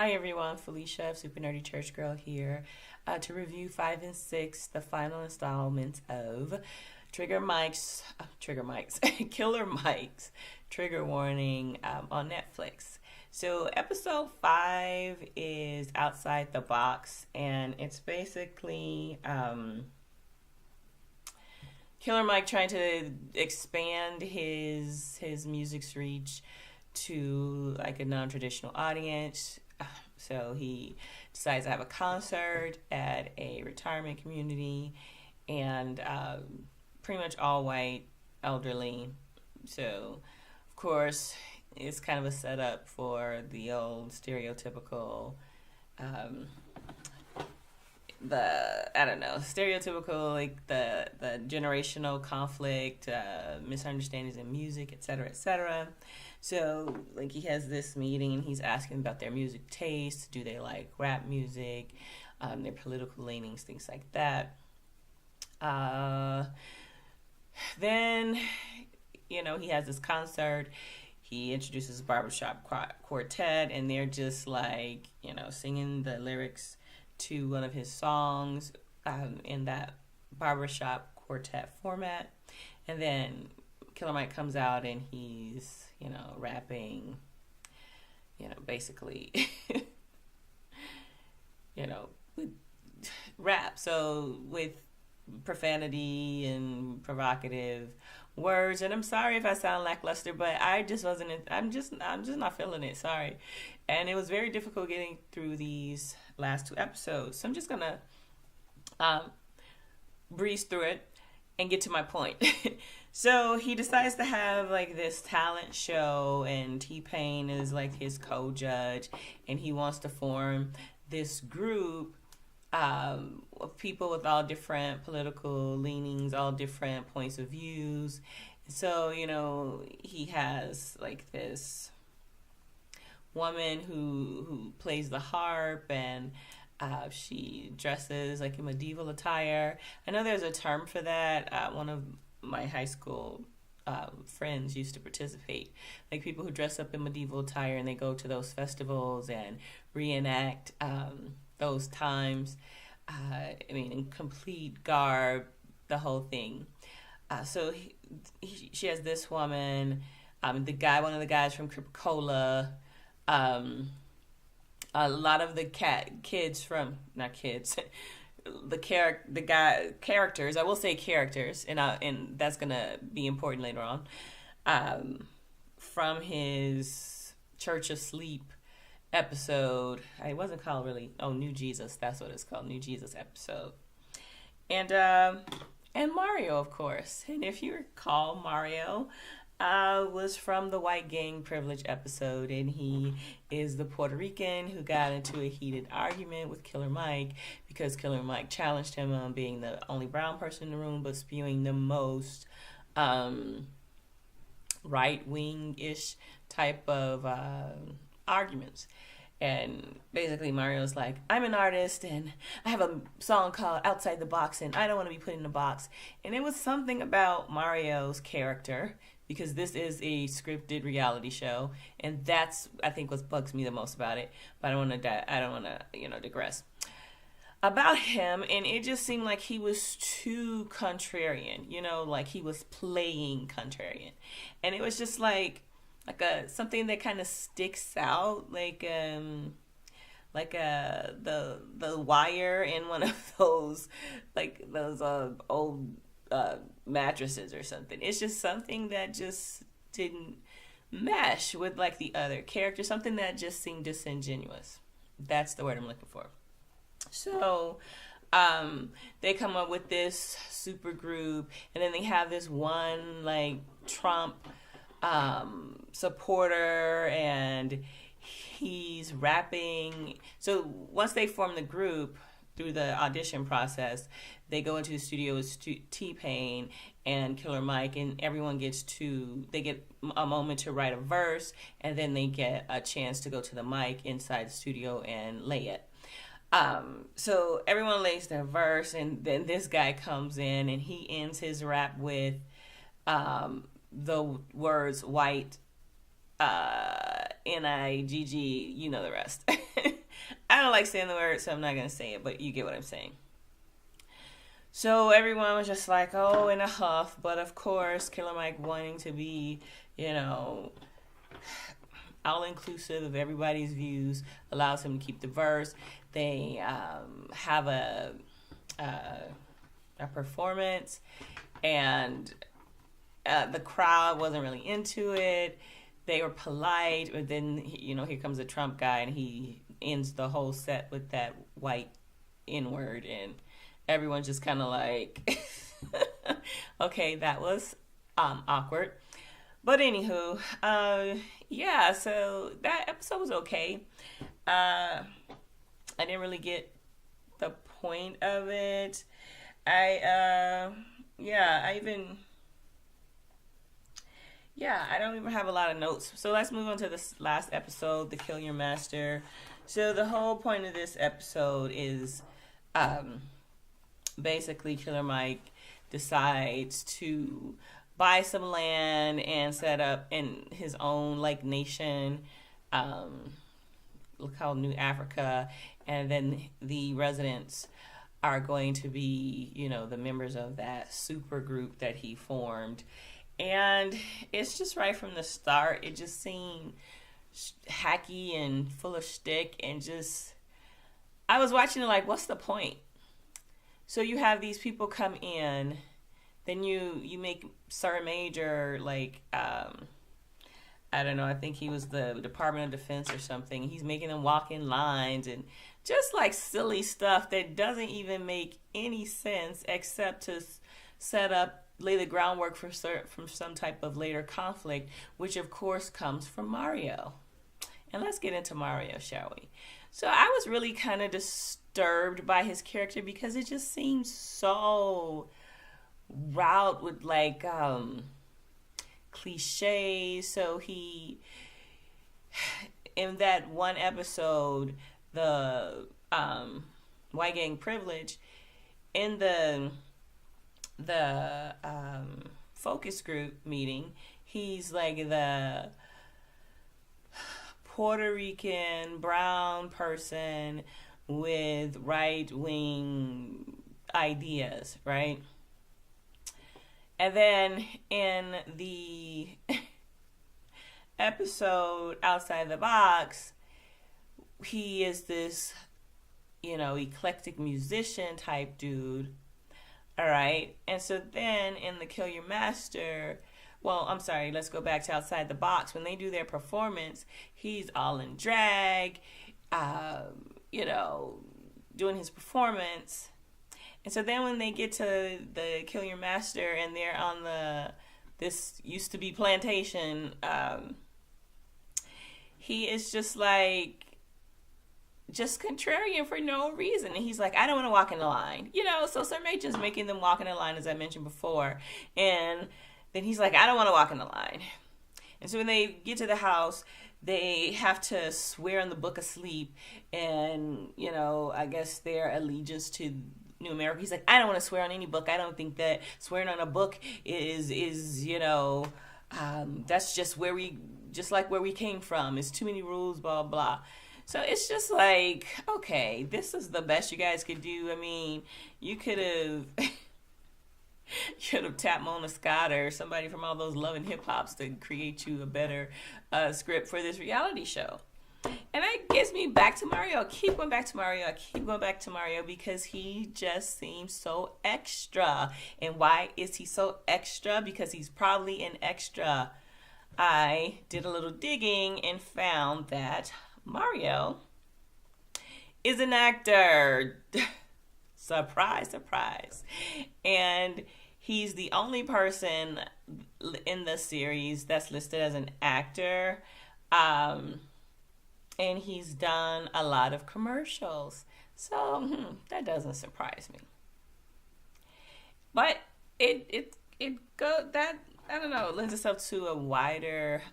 Hi everyone, Felicia of Super Nerdy Church Girl here to review 5 and 6, the final installment of Killer Mike's Trigger Warning on Netflix. So episode 5 is Outside the Box, and it's basically Killer Mike trying to expand his music's reach to like a non-traditional audience. So he decides to have a concert at a retirement community, and pretty much all white, elderly. So, of course, it's kind of a setup for the old stereotypical, stereotypical like the generational conflict, misunderstandings in music, etc., etc. So, like, he has this meeting and he's asking about their music taste. Do they like rap music? Their political leanings, things like that. Then, he has this concert. He introduces a barbershop quartet, and they're just like, singing the lyrics to one of his songs in that barbershop quartet format. And then Killer Mike comes out and he's, rapping, basically, with rap. So with profanity and provocative words. And I'm sorry if I sound lackluster, but I'm just not feeling it. Sorry. And it was very difficult getting through these last 2 episodes. So I'm just going to breeze through it and get to my point. So he decides to have like this talent show, and T-Pain is like his co-judge, and he wants to form this group of people with all different political leanings, all different points of views. So, he has like this woman who plays the harp, and she dresses like in medieval attire. I know there's a term for that. One of my high school friends used to participate, like people who dress up in medieval attire and they go to those festivals and reenact those times. In complete garb, the whole thing. So she has this woman, one of the guys from Coca-Cola, a lot of the characters. I will say characters, and that's gonna be important later on. From his Church of Sleep episode, it wasn't called really. Oh, New Jesus. That's what it's called, New Jesus episode. And Mario, of course. And if you recall, Mario was from the white gang privilege episode, and he is the Puerto Rican who got into a heated argument with Killer Mike because Killer Mike challenged him on being the only brown person in the room, but spewing the most right-wing-ish type of arguments. And basically Mario's like, I'm an artist and I have a song called Outside the Box and I don't want to be put in a box. And it was something about Mario's character, because this is a scripted reality show, and that's, I think, what bugs me the most about it. But I don't want to digress about him. And it just seemed like he was too contrarian, like he was playing contrarian, and it was just like something that kind of sticks out, like the wire in one of those old mattresses or something. It's just something that just didn't mesh with like the other characters, something that just seemed disingenuous. That's the word I'm looking for. So they come up with this super group, and then they have this one like Trump supporter, and he's rapping. So once they form the group through the audition process, they go into the studio with T-Pain and Killer Mike, and everyone get a moment to write a verse, and then they get a chance to go to the mic inside the studio and lay it. So everyone lays their verse, and then this guy comes in and he ends his rap with the words white, N-I-G-G, you know the rest. I don't like saying the word, so I'm not gonna say it, but you get what I'm saying. So everyone was just like, oh, in a huff. But of course, Killer Mike wanting to be, you know, all inclusive of everybody's views allows him to keep the verse. They have a performance, and the crowd wasn't really into it. They were polite, but then, you know, here comes a Trump guy, and he ends the whole set with that white N word, and everyone's just kind of like, okay, that was awkward. But anywho, yeah, so that episode was okay. I didn't really get the point of it. Yeah, I don't even have a lot of notes. So let's move on to this last episode, The Kill Your Master. So the whole point of this episode is basically Killer Mike decides to buy some land and set up in his own like nation, called New Africa, and then the residents are going to be, you know, the members of that super group that he formed. And it's just right from the start, it just seemed hacky and full of shtick, and just, I was watching it like, what's the point? So you have these people come in, then you make Sir Major like, I don't know, I think he was the Department of Defense or something. He's making them walk in lines and just like silly stuff that doesn't even make any sense except to lay the groundwork for some type of later conflict, which of course comes from Mario. And let's get into Mario, shall we? So I was really kind of disturbed by his character because it just seems so wrought with like cliches. So he, in that one episode, the white gang privilege, in the focus group meeting, he's like the Puerto Rican brown person with right-wing ideas, right? And then in the episode Outside the Box, he is this, you know, eclectic musician type dude. All right. And so then in the Kill Your Master, well, I'm sorry, let's go back to Outside the Box. When they do their performance, he's all in drag, you know, doing his performance. And so then when they get to the Kill Your Master and they're on this used to be plantation, he is just like, just contrarian for no reason. And he's like, I don't want to walk in the line. You know, so Sir Major's making them walk in the line, as I mentioned before. And then he's like, I don't want to walk in the line. And so when they get to the house, they have to swear in the Book of Sleep. And, you know, I guess their allegiance to New America. He's like, I don't want to swear on any book. I don't think that swearing on a book is you know, that's just like where we came from. It's too many rules, blah, blah. So it's just like, okay, this is the best you guys could do. I mean, you could have tapped Mona Scott or somebody from all those Love and Hip Hops to create you a better script for this reality show. And that gets me back to Mario. I keep going back to Mario because he just seems so extra. And why is he so extra? Because he's probably an extra. I did a little digging and found that Mario is an actor. Surprise, surprise. And he's the only person in the series that's listed as an actor. And he's done a lot of commercials. So that doesn't surprise me. But it lends itself to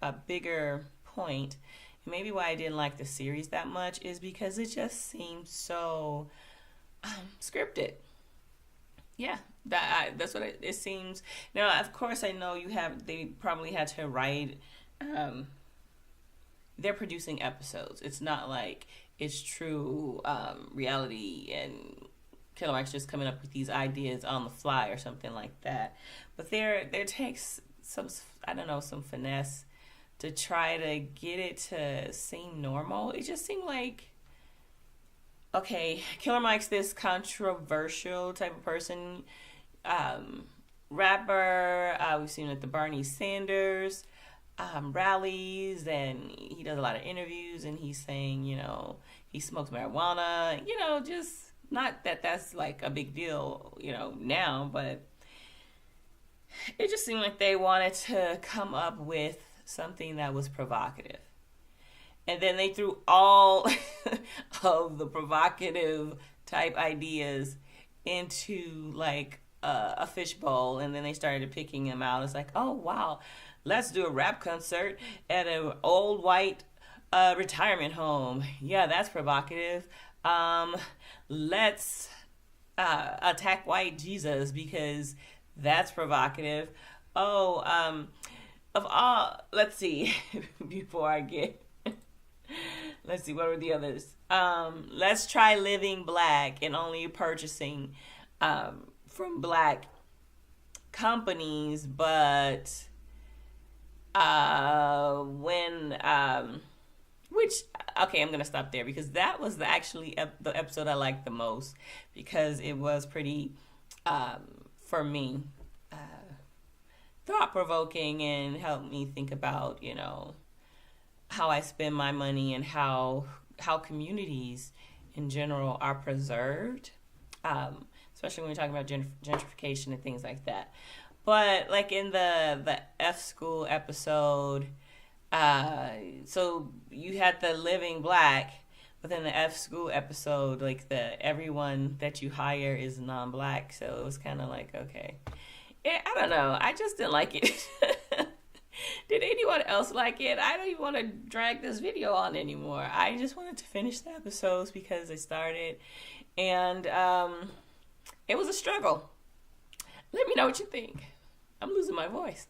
a bigger point. Maybe why I didn't like the series that much is because it just seemed so scripted. Yeah, that's what it seems. Now, of course, I know they probably had to write they're producing episodes. It's not like it's true reality and Killer Mike's just coming up with these ideas on the fly or something like that. But there takes some, I don't know, some finesse to try to get it to seem normal. It just seemed like, okay, Killer Mike's this controversial type of person, rapper. We've seen it at the Bernie Sanders rallies, and he does a lot of interviews, and he's saying, he smokes marijuana, just not that that's like a big deal, now, but it just seemed like they wanted to come up with something that was provocative. And then they threw all of the provocative type ideas into like a fishbowl, and then they started picking them out. It's like, oh wow, let's do a rap concert at an old white retirement home. Yeah, that's provocative. Let's attack white Jesus because that's provocative. Oh, of all, let's see, before I get, let's see, what were the others? Let's try living black and only purchasing from black companies, but which, okay, I'm gonna stop there because that was actually the episode I liked the most because it was pretty, for me, thought-provoking and helped me think about, how I spend my money and how communities in general are preserved, especially when we're talking about gentrification and things like that. But like in the F School episode, so you had the living black, but then the F School episode, like everyone that you hire is non-black, so it was kind of like, okay. I don't know. I just didn't like it. Did anyone else like it? I don't even want to drag this video on anymore. I just wanted to finish the episodes because they started, and it was a struggle. Let me know what you think. I'm losing my voice.